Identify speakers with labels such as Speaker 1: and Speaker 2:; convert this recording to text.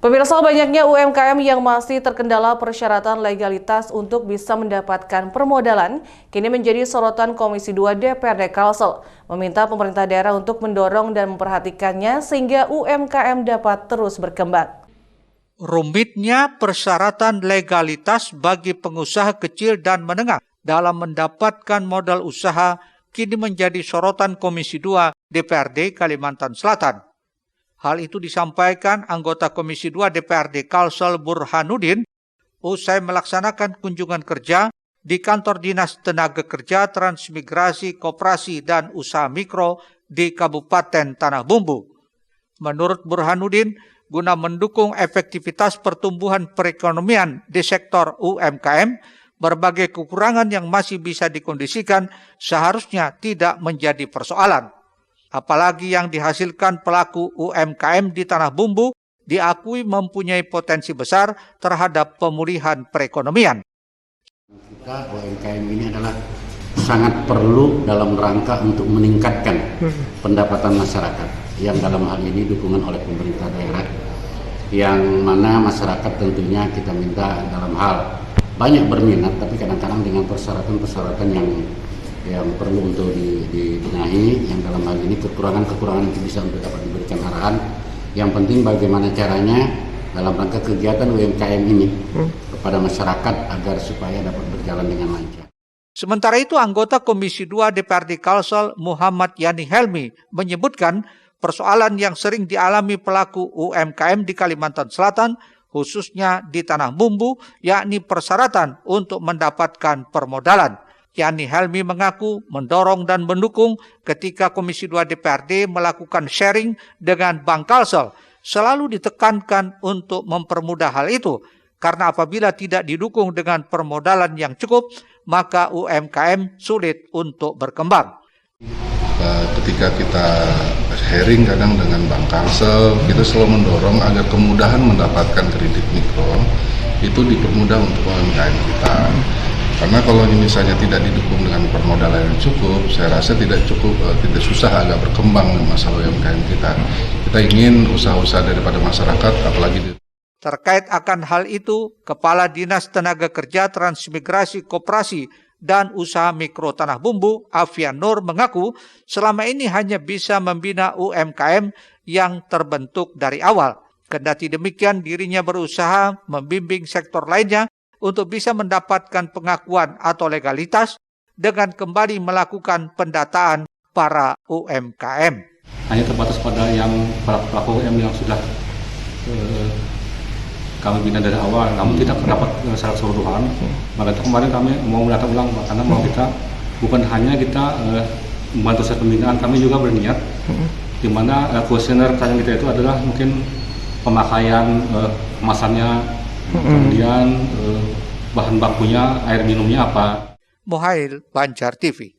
Speaker 1: Pemirsa, banyaknya UMKM yang masih terkendala persyaratan legalitas untuk bisa mendapatkan permodalan kini menjadi sorotan Komisi 2 DPRD Kalsel, meminta pemerintah daerah untuk mendorong dan memperhatikannya sehingga UMKM dapat terus berkembang.
Speaker 2: Rumitnya persyaratan legalitas bagi pengusaha kecil dan menengah dalam mendapatkan modal usaha kini menjadi sorotan Komisi 2 DPRD Kalimantan Selatan. Hal itu disampaikan anggota Komisi 2 DPRD Kalsel Burhanuddin usai melaksanakan kunjungan kerja di kantor Dinas Tenaga Kerja, Transmigrasi, Koperasi, dan Usaha Mikro di Kabupaten Tanah Bumbu. Menurut Burhanuddin, guna mendukung efektivitas pertumbuhan perekonomian di sektor UMKM, berbagai kekurangan yang masih bisa dikondisikan seharusnya tidak menjadi persoalan. Apalagi yang dihasilkan pelaku UMKM di Tanah Bumbu diakui mempunyai potensi besar terhadap pemulihan perekonomian.
Speaker 3: Kita UMKM ini adalah sangat perlu dalam rangka untuk meningkatkan pendapatan masyarakat yang dalam hal ini dukungan oleh pemerintah daerah, yang mana masyarakat tentunya kita minta dalam hal banyak berminat, tapi kadang-kadang dengan persyaratan-persyaratan yang perlu untuk dibenahi, yang dalam hal ini kekurangan-kekurangan itu bisa untuk dapat diberikan arahan. Yang penting bagaimana caranya dalam rangka kegiatan UMKM ini kepada masyarakat agar supaya dapat berjalan dengan lancar.
Speaker 2: Sementara itu, anggota Komisi 2 DPRD Kalsel Muhammad Yani Helmi menyebutkan persoalan yang sering dialami pelaku UMKM di Kalimantan Selatan, khususnya di Tanah Bumbu, yakni persyaratan untuk mendapatkan permodalan. Yani Helmi mengaku mendorong dan mendukung ketika Komisi 2 DPRD melakukan sharing dengan Bank Kalsel. Selalu ditekankan untuk mempermudah hal itu, karena apabila tidak didukung dengan permodalan yang cukup, maka UMKM sulit untuk berkembang.
Speaker 4: Ketika kita sharing kadang dengan Bank Kalsel, kita selalu mendorong agar kemudahan mendapatkan kredit mikro itu dipermudah untuk UMKM kita. Karena kalau misalnya tidak didukung dengan permodalan yang cukup, saya rasa tidak susah agak berkembang masalah UMKM kita. Kita ingin usaha-usaha daripada masyarakat, apalagi
Speaker 2: Terkait akan hal itu, Kepala Dinas Tenaga Kerja, Transmigrasi, Koperasi, dan Usaha Mikro Tanah Bumbu, Afian Nur, mengaku selama ini hanya bisa membina UMKM yang terbentuk dari awal. Kendati demikian, dirinya berusaha membimbing sektor lainnya untuk bisa mendapatkan pengakuan atau legalitas dengan kembali melakukan pendataan para UMKM.
Speaker 5: Hanya terbatas pada yang pelaku UMKM yang sudah kami bina dari awal, namun tidak mendapat syarat keseluruhan. Maka itu kemarin kami mau mendata ulang, karena mau kita bukan hanya kita membantu proses pembinaan, kami juga berniat di mana kuesioner pertanyaan kita itu adalah mungkin pemakaian kemasannya, kemudian bahan bakunya, air minumnya apa.
Speaker 2: Muhail, Banjar TV.